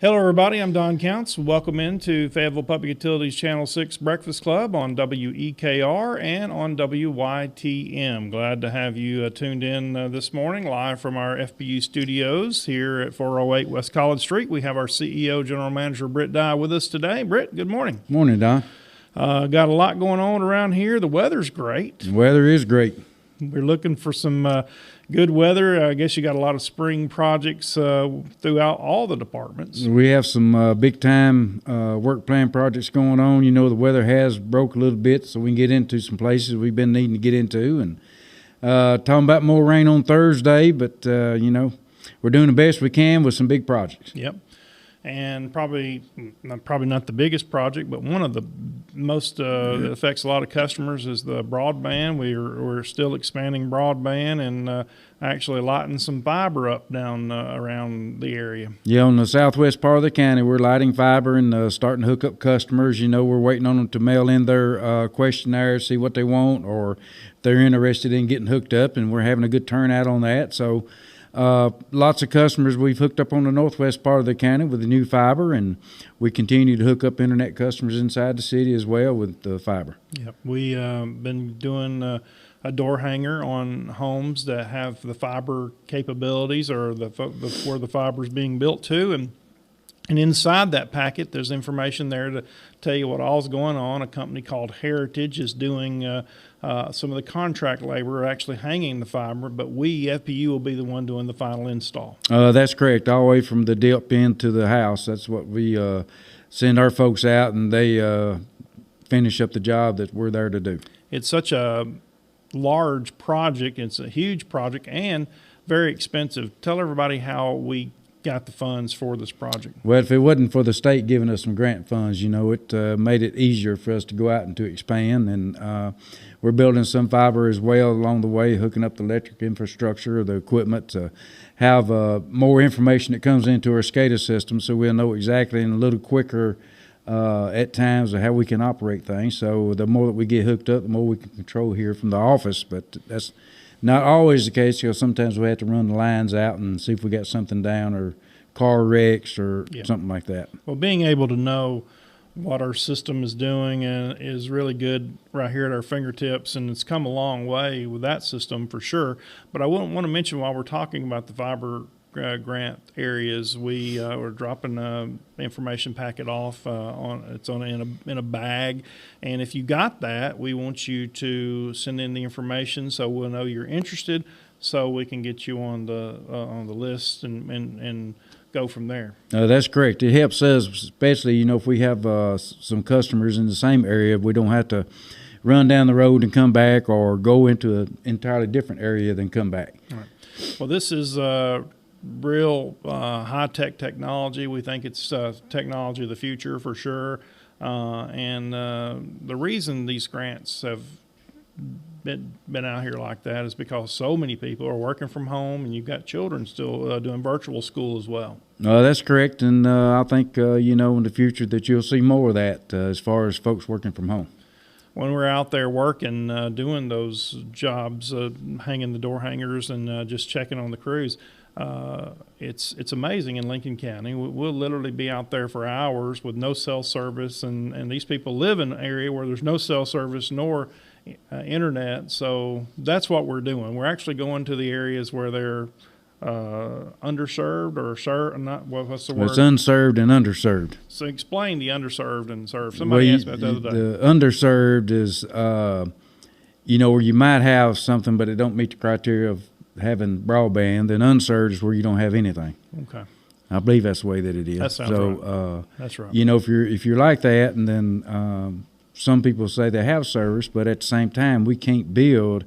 Hello, everybody. I'm Don Counts. Welcome into Fayetteville Public Utilities Channel 6 Breakfast Club on WEKR and on WYTM. Glad to have you tuned in this morning live from our FPU studios here at 408 West College Street. We have our CEO, General Manager Britt Dye, with us today. Britt, good morning. Morning, Don. Got a lot going on around here. The weather's great. The weather is great. We're looking for some good weather. I guess you got a lot of spring projects throughout all the departments. We have some big-time work plan projects going on. You know, the weather has broke a little bit, so we can get into some places we've been needing to get into. And talking about more rain on Thursday, but, you know, we're doing the best we can with some big projects. Yep. And probably not the biggest project, but one of the most that affects a lot of customers is the broadband. We're still expanding broadband and actually lighting some fiber up down around the area. Yeah, on the southwest part of the county, we're lighting fiber and starting to hook up customers. You know, we're waiting on them to mail in their questionnaire, see what they want, or if they're interested in getting hooked up, and we're having a good turnout on that. So lots of customers we've hooked up on the northwest part of the county with the new fiber, and we continue to hook up internet customers inside the city as well with the fiber. Yep, we been doing a door hanger on homes that have the fiber capabilities or where the fiber is being built to, and inside that packet, there's information there to tell you what all's going on. A company called Heritage is doing some of the contract labor, actually hanging the fiber, but we, FPU, will be the one doing the final install. That's correct. All the way from the dip into the house. That's what we send our folks out, and they finish up the job that we're there to do. It's such a large project. It's a huge project and very expensive. Tell everybody how we got the funds for this project. Well, if it wasn't for the state giving us some grant funds, you know, it made it easier for us to go out and to expand. And we're building some fiber as well along the way, hooking up the electric infrastructure, the equipment to have more information that comes into our SCADA system, so we'll know exactly and a little quicker at times how we can operate things. So the more that we get hooked up, the more we can control here from the office. But that's not always the case, because sometimes we have to run the lines out and see if we got something down or car wrecks or something like that. Well, being able to know what our system is doing is really good right here at our fingertips, and it's come a long way with that system for sure. But I want to mention, while we're talking about the fiber grant areas, we're dropping an information packet off in a bag, and if you got that, we want you to send in the information so we'll know you're interested, so we can get you on the list and go from there. That's correct. It helps us, especially, you know, if we have some customers in the same area, we don't have to run down the road and come back, or go into an entirely different area then come back. All right. Well, this is real high-tech technology. We think it's technology of the future for sure. And the reason these grants have been out here like that is because so many people are working from home, and you've got children still doing virtual school as well. That's correct, and I think, you know, in the future that you'll see more of that as far as folks working from home. When we're out there working, doing those jobs, hanging the door hangers and just checking on the crews, it's amazing in Lincoln County. We'll literally be out there for hours with no cell service, and these people live in an area where there's no cell service nor internet. So that's what we're doing. We're actually going to the areas where they're underserved or not. What's the word? It's unserved and underserved. So explain the underserved and served. Somebody asked me that the other day. The underserved is, you know, where you might have something, but it don't meet the criteria of having broadband. Then unserved is where you don't have anything. Okay. I believe that's the way that it is. That sounds right. That's right. You know, if you're like that, and then some people say they have service, but at the same time, we can't build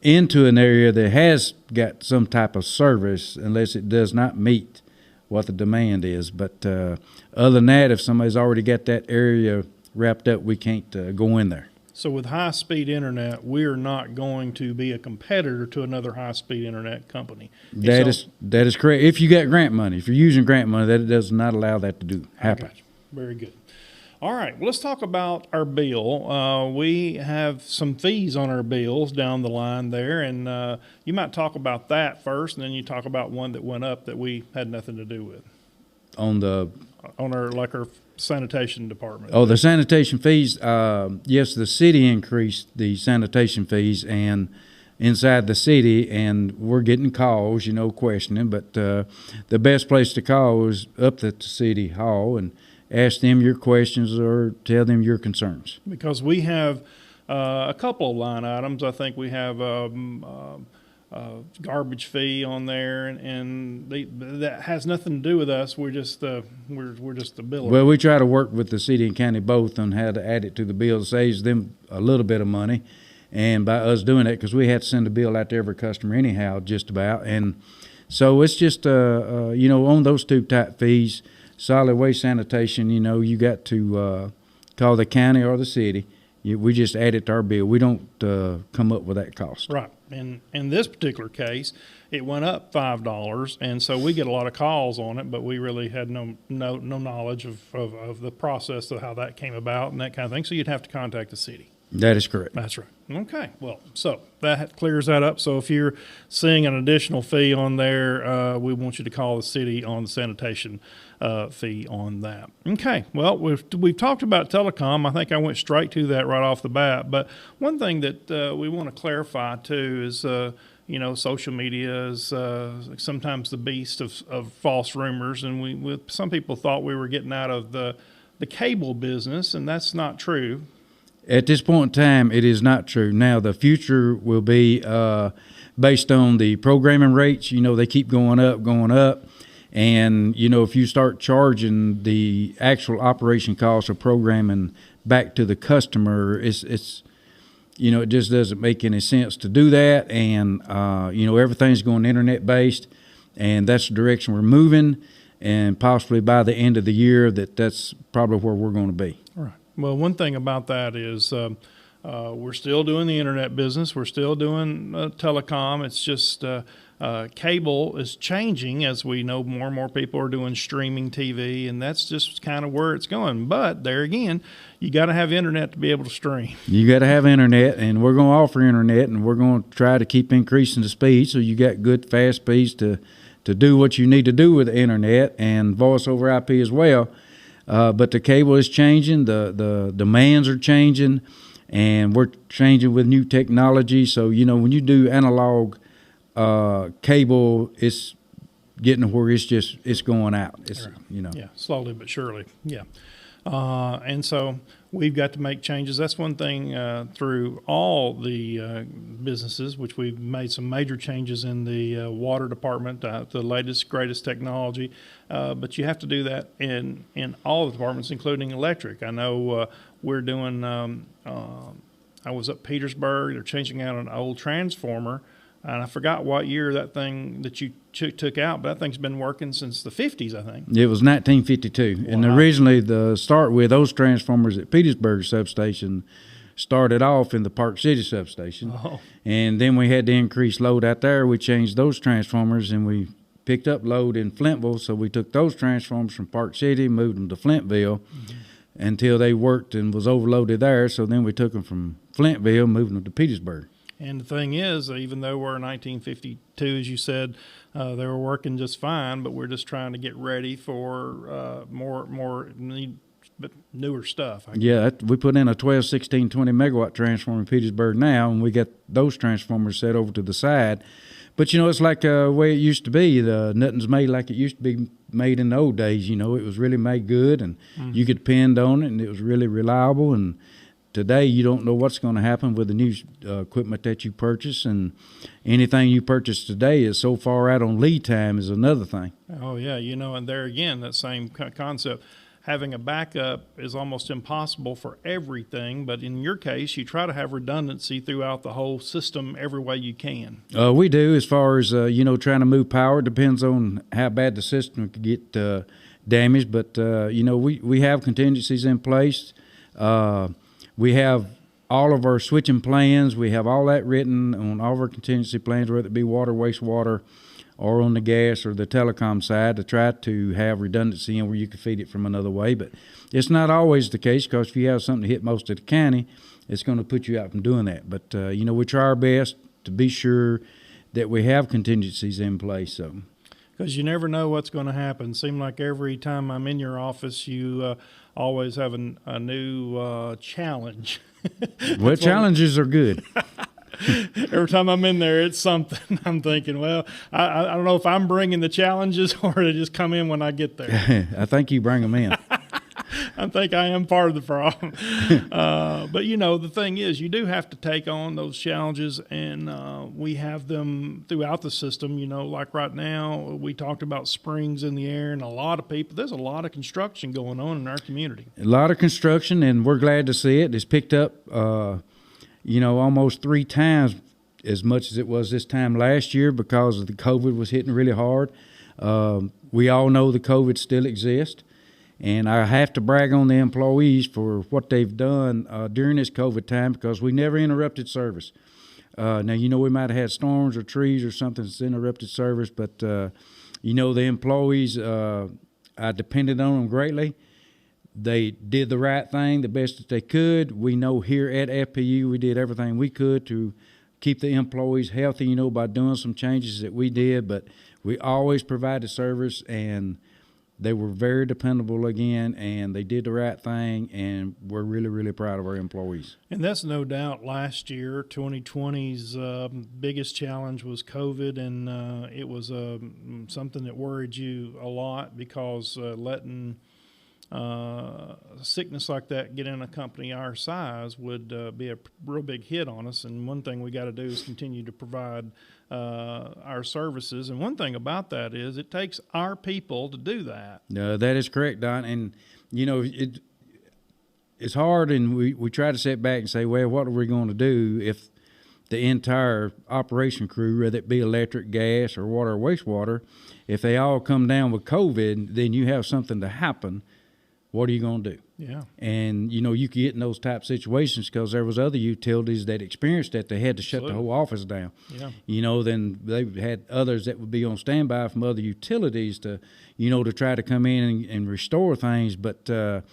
into an area that has got some type of service unless it does not meet what the demand is. But other than that, if somebody's already got that area wrapped up, we can't go in there. So with high-speed internet, we're not going to be a competitor to another high-speed internet company. That is correct. If you got grant money, if you're using grant money, that does not allow that to happen. Very good. All right, well, let's talk about our bill. We have some fees on our bills down the line there, and you might talk about that first, and then you talk about one that went up that we had nothing to do with. On the like our sanitation department? Oh, the sanitation fees, yes, the city increased the sanitation fees and inside the city, and we're getting calls, questioning, but the best place to call is up at the city hall and ask them your questions or tell them your concerns. Because we have a couple of line items. I think we have garbage fee on there, and that has nothing to do with us. We're just the biller. Well, we try to work with the city and county both on how to add it to the bill. It saves them a little bit of money, and by us doing that, because we have to send a bill out to every customer anyhow, just about. And so it's just on those two type fees, solid waste sanitation. You got to call the county or the city. We just add it to our bill. We don't come up with that cost. Right. And in this particular case, it went up $5, and so we get a lot of calls on it, but we really had no knowledge of the process of how that came about and that kind of thing. So you'd have to contact the city. That is correct. That's right. Okay. Well, so that clears that up. So if you're seeing an additional fee on there, we want you to call the city on the sanitation fee on that. Okay. Well, we've talked about telecom. I think I went straight to that right off the bat. But one thing that we want to clarify too is, social media is sometimes the beast of false rumors, and some people thought we were getting out of the cable business, and that's not true. At this point in time, it is not true. Now, the future will be based on the programming rates. They keep going up. And, if you start charging the actual operation cost of programming back to the customer, it just doesn't make any sense to do that. And, everything's going internet-based, and that's the direction we're moving. And possibly by the end of the year, that's probably where we're going to be. Right. Well, one thing about that is we're still doing the internet business. We're still doing telecom. It's just cable is changing, as we know more and more people are doing streaming TV, and that's just kind of where it's going. But there again, you got to have internet to be able to stream. You got to have internet, and we're going to offer internet, and we're going to try to keep increasing the speed so you got good, fast speeds to do what you need to do with the internet and voice over IP as well. But the cable is changing, the demands are changing, and we're changing with new technology. So, when you do analog cable, it's getting to where it's going out. It's, Yeah, slowly but surely. Yeah. And so we've got to make changes. That's one thing through all the businesses, which we've made some major changes in the water department, the latest, greatest technology. But you have to do that in all the departments, including electric. I know we're doing, I was up Petersburg. They're changing out an old transformer. And I forgot what year that thing that you took out, but that thing's been working since the 50s, I think. It was 1952. Wow. And originally, those transformers at Petersburg substation started off in the Park City substation. Oh. And then we had to increase load out there. We changed those transformers, and we picked up load in Flintville. So we took those transformers from Park City, moved them to Flintville until they worked and was overloaded there. So then we took them from Flintville, moved them to Petersburg. And the thing is, even though we're 1952, as you said, they were working just fine, but we're just trying to get ready for newer stuff. Yeah, we put in a 12, 16, 20 megawatt transformer in Petersburg now, and we got those transformers set over to the side. But, it's like the way it used to be. Nothing's made like it used to be made in the old days. It was really made good, and you could depend on it, and it was really reliable. And today, you don't know what's going to happen with the new equipment that you purchase, and anything you purchase today is so far out on lead time is another thing. Oh, yeah, and there again, that same concept. Having a backup is almost impossible for everything, but in your case, you try to have redundancy throughout the whole system every way you can. We do, as far as, trying to move power. It depends on how bad the system could get damaged, but, we have contingencies in place. We have all of our switching plans. We have all that written on all of our contingency plans, whether it be water, wastewater, or on the gas or the telecom side, to try to have redundancy in where you can feed it from another way. But it's not always the case, because if you have something to hit most of the county, it's going to put you out from doing that. But, we try our best to be sure that we have contingencies in place. So. because you never know what's going to happen. Seem like every time I'm in your office, you always have a new challenge. Well, challenges are good. Every time I'm in there, it's something. I'm thinking, well, I don't know if I'm bringing the challenges or they just come in when I get there. I think you bring them in. I think I am part of the problem. But, the thing is, you do have to take on those challenges, and we have them throughout the system. Like right now, we talked about springs in the air, and there's a lot of construction going on in our community. A lot of construction, and we're glad to see it. It's picked up, almost 3 times as much as it was this time last year because of the COVID was hitting really hard. We all know the COVID still exists. And I have to brag on the employees for what they've done during this COVID time because we never interrupted service. Now, we might have had storms or trees or something that's interrupted service, but, the employees, I depended on them greatly. They did the right thing the best that they could. We know here at FPU we did everything we could to keep the employees healthy, by doing some changes that we did, but we always provided service, and they were very dependable again, and they did the right thing, and we're really, really proud of our employees. And that's no doubt last year, 2020's biggest challenge was COVID, and it was something that worried you a lot because letting sickness like that get in a company our size would be a real big hit on us. And one thing we got to do is continue to provide our services. And one thing about that is it takes our people to do that. That is correct, Don. And, it's hard, and we try to sit back and say, well, what are we going to do if the entire operation crew, whether it be electric, gas, or water or wastewater, if they all come down with COVID, then you have something to happen. What are you going to do? Yeah. And, you could get in those type situations because there was other utilities that experienced that. They had to shut the whole office down. Yeah. Then they had others that would be on standby from other utilities to, to try to come in and restore things. But, it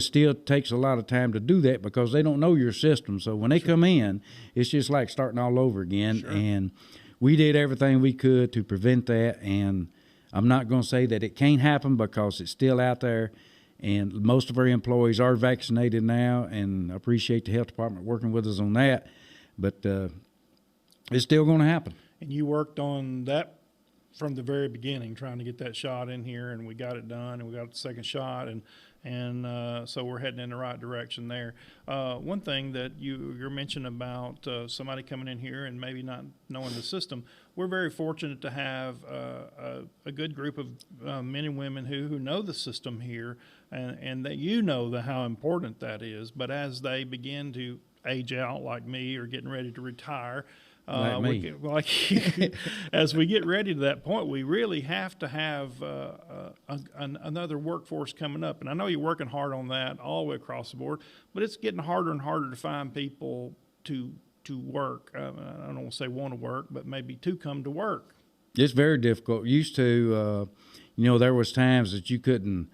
still takes a lot of time to do that because they don't know your system. So when they come in, it's just like starting all over again. Sure. And we did everything we could to prevent that. And I'm not going to say that it can't happen because it's still out there. And most of our employees are vaccinated now, and I appreciate the health department working with us on that. But it's still going to happen. And you worked on that from the very beginning, trying to get that shot in here, and we got it done, and we got the second shot, and so we're heading in the right direction there. One thing that you're mentioning about somebody coming in here and maybe not knowing the system, we're very fortunate to have a good group of men and women who know the system here, and that how important that is. But as they begin to age out, like me, or getting ready to retire, as we get ready to that point, we really have to have another workforce coming up. And I know you're working hard on that all the way across the board, but it's getting harder and harder to find people to work. I don't want to say want to work, but maybe to come to work. It's very difficult. Used to, there was times that you couldn't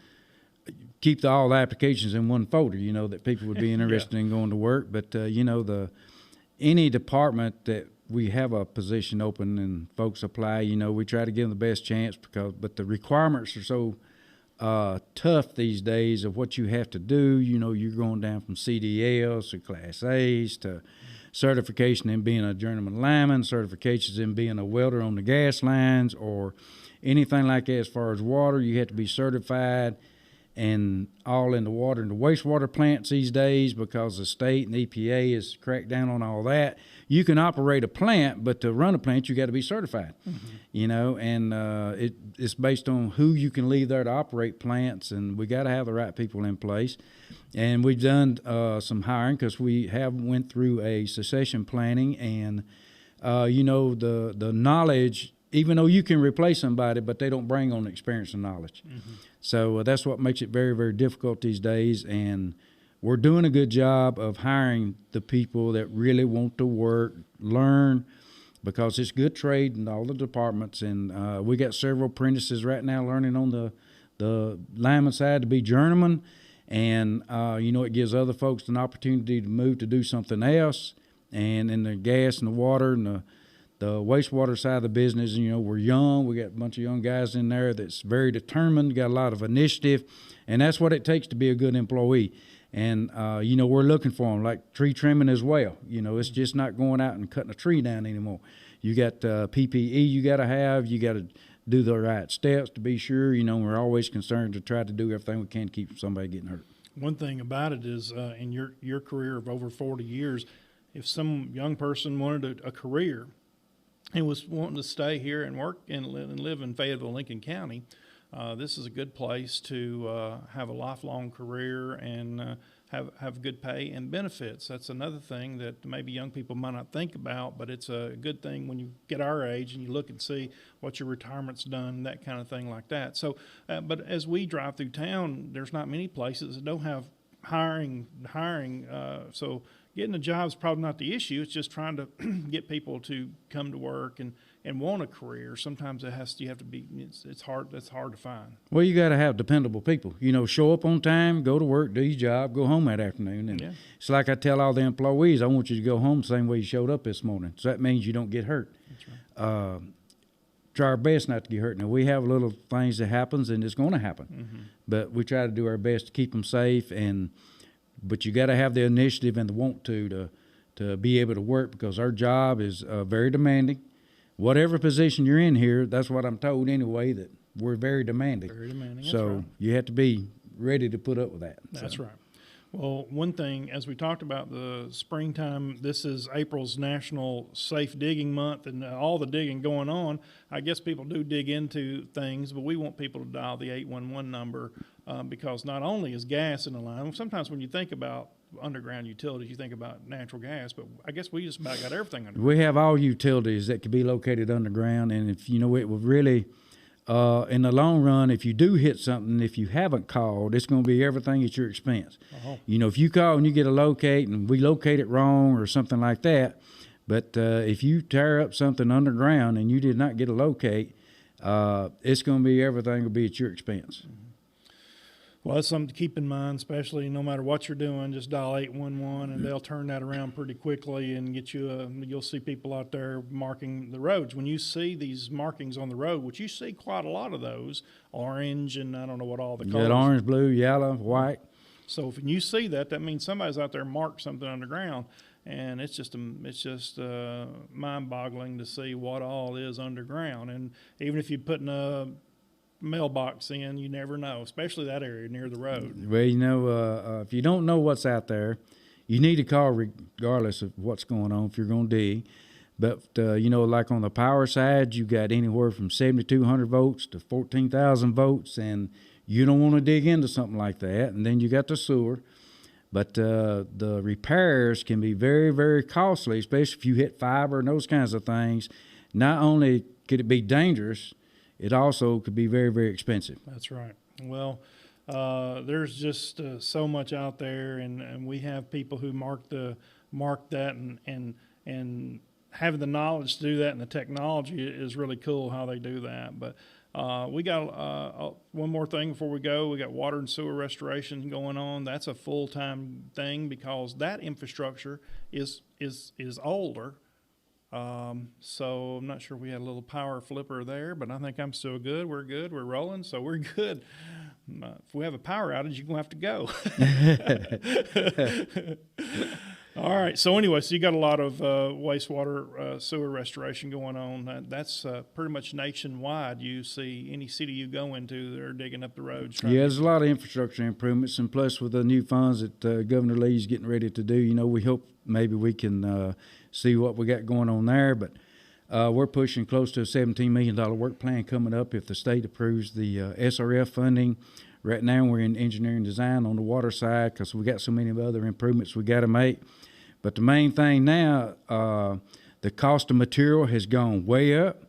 keep all the applications in one folder, that people would be interested in going to work. But, any department that we have a position open and folks apply, we try to give them the best chance but the requirements are so tough these days of what you have to do. You're going down from CDLs to Class A's to certification in being a journeyman lineman, certifications in being a welder on the gas lines, or anything like that. As far as water, you have to be certified and all in the water and the wastewater plants these days because the state and EPA has cracked down on all that. You can operate a plant, but to run a plant, you got to be certified, and it's based on who you can leave there to operate plants, and we got to have the right people in place. And we've done some hiring because we have went through a succession planning, and, the knowledge, even though you can replace somebody, but they don't bring on experience and knowledge. Mm-hmm. So that's what makes it very, very difficult these days. And we're doing a good job of hiring the people that really want to work, learn, because it's good trade in all the departments. And we got several apprentices right now learning on the lineman side to be journeyman. And, it gives other folks an opportunity to move to do something else. And in the gas and the water and the wastewater side of the business, you know, we're young. We got a bunch of young guys in there that's very determined, got a lot of initiative, and that's what it takes to be a good employee. And, you know, we're looking for them, like tree trimming as well. You know, it's just not going out and cutting a tree down anymore. You got PPE you got to have. You got to do the right steps to be sure. You know, we're always concerned to try to do everything we can to keep somebody getting hurt. One thing about it is in your career of over 40 years, if some young person wanted a career and was wanting to stay here and work and live in Fayetteville, Lincoln County, this is a good place to have a lifelong career and have good pay and benefits. That's another thing that maybe young people might not think about, but it's a good thing when you get our age and you look and see what your retirement's done, that kind of thing like that. So, but as we drive through town, there's not many places that don't have hiring. So getting a job is probably not the issue. It's just trying to get people to come to work and want a career. Sometimes you have to be. It's hard. That's hard to find. Well, you got to have dependable people. You know, show up on time, go to work, do your job, go home that afternoon. And it's like I tell all the employees, I want you to go home the same way you showed up this morning. So that means you don't get hurt. That's right. Try our best not to get hurt. Now, we have little things that happens, and it's going to happen. Mm-hmm. But we try to do our best to keep them safe. But you got to have the initiative and the want to be able to work, because our job is very demanding. Whatever position you're in here, that's what I'm told anyway, that we're very demanding. Very demanding. That's so right. You have to be ready to put up with that. That's right. Well, one thing, as we talked about the springtime, this is April's National Safe Digging Month, and all the digging going on. I guess people do dig into things, but we want people to dial the 811 number because not only is gas in the line, sometimes when you think about underground utilities, you think about natural gas, but I guess we just about got everything underground. We have all utilities that could be located underground, and if you know, it would really, in the long run, if you do hit something, if you haven't called, it's going to be everything at your expense. Uh-huh. You know, if you call and you get a locate and we locate it wrong or something like that, but if you tear up something underground and you did not get a locate, it's going to be everything will be at your expense. Mm-hmm. Well, that's something to keep in mind, especially no matter what you're doing, just dial 811 and they'll turn that around pretty quickly and get you you'll see people out there marking the roads. When you see these markings on the road, which you see quite a lot of those, orange and I don't know what all the colors. Got orange, blue, yellow, white. So if you see that, that means somebody's out there marked something underground, and it's just mind-boggling to see what all is underground. And even if you're putting a mailbox in, you never know, especially that area near the road. Well, you know, if you don't know what's out there, you need to call regardless of what's going on if you're going to dig. But, you know, like on the power side, you got anywhere from 7,200 volts to 14,000 volts, and you don't want to dig into something like that. And then you got the sewer. But the repairs can be very, very costly, especially if you hit fiber and those kinds of things. Not only could it be dangerous, it also could be very, very expensive. That's right. Well, there's just so much out there, and we have people who mark that and having the knowledge to do that, and the technology is really cool how they do that. But we got one more thing before we go. We got water and sewer restoration going on. That's a full-time thing because that infrastructure is older. So I'm not sure we had a little power flipper there, but I think I'm still good. We're good. We're rolling, so we're good. If we have a power outage, you're going to have to go. All right. So anyway, so you got a lot of wastewater sewer restoration going on. That's pretty much nationwide. You see any city you go into, they're digging up the roads. Yeah, there's a lot of infrastructure improvements, and plus with the new funds that Governor Lee's getting ready to do, you know, we hope maybe we can see what we got going on there. But we're pushing close to a $17 million work plan coming up if the state approves the SRF funding. Right now we're in engineering design on the water side because we got so many other improvements we got to make. But the main thing now, the cost of material has gone way up,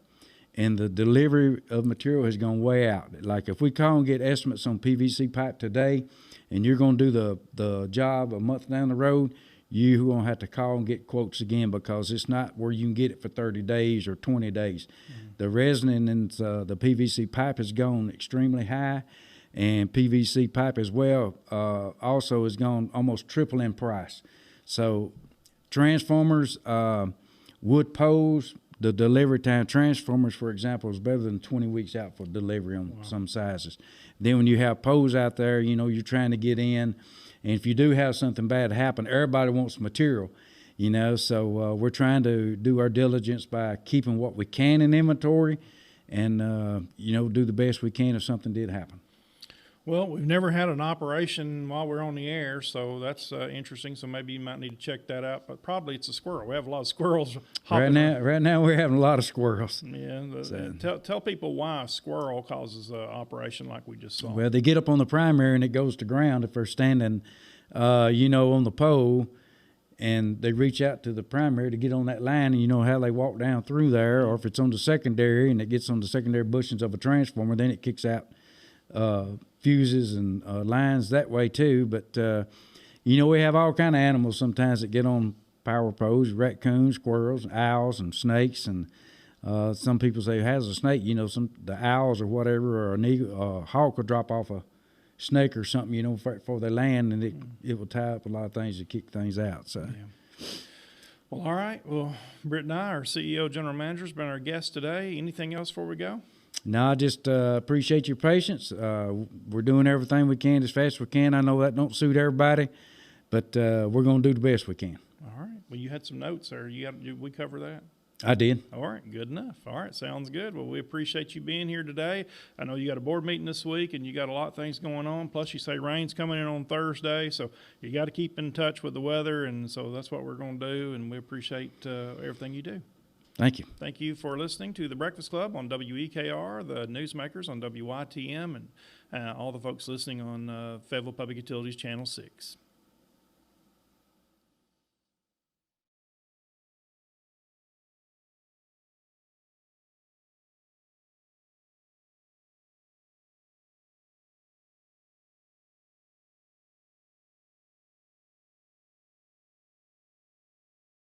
and the delivery of material has gone way out. Like if we call and get estimates on PVC pipe today, and you're going to do the job a month down the road, you're going to have to call and get quotes again because it's not where you can get it for 30 days or 20 days. Mm-hmm. The resin in the PVC pipe has gone extremely high, and PVC pipe as well also has gone almost triple in price. So transformers, wood poles, the delivery time. Transformers, for example, is better than 20 weeks out for delivery on some sizes. Then when you have poles out there, you're trying to get in, and if you do have something bad happen, everybody wants material, so we're trying to do our diligence by keeping what we can in inventory and, do the best we can if something did happen. Well, we've never had an operation while we're on the air, so that's interesting. So maybe you might need to check that out. But probably it's a squirrel. We have a lot of squirrels hopping Right now we're having a lot of squirrels. Yeah. Tell people why a squirrel causes an operation like we just saw. Well, they get up on the primary and it goes to ground if they're standing, on the pole, and they reach out to the primary to get on that line, and you know how they walk down through there. Or if it's on the secondary and it gets on the secondary bushings of a transformer, then it kicks out fuses and lines that way too. But we have all kind of animals sometimes that get on power poles: raccoons, squirrels, owls, and snakes. And some people say, "How's a snake?" The owls or whatever, or a hawk will drop off a snake or something, before they land, and it will tie up a lot of things to kick things out. So. Yeah. Well, all right. Well, Britt Dye, our CEO, General Manager, has been our guest today. Anything else before we go? No, I just appreciate your patience. We're doing everything we can as fast as we can. I know that don't suit everybody, but we're going to do the best we can. All right. Well, you had some notes there. Did we cover that? I did. All right. Good enough. All right. Sounds good. Well, we appreciate you being here today. I know you got a board meeting this week, and you got a lot of things going on. Plus, you say rain's coming in on Thursday, so you got to keep in touch with the weather, and so that's what we're going to do, and we appreciate everything you do. Thank you. Thank you for listening to The Breakfast Club on WEKR, the Newsmakers on WYTM, and all the folks listening on Fayetteville Public Utilities Channel 6.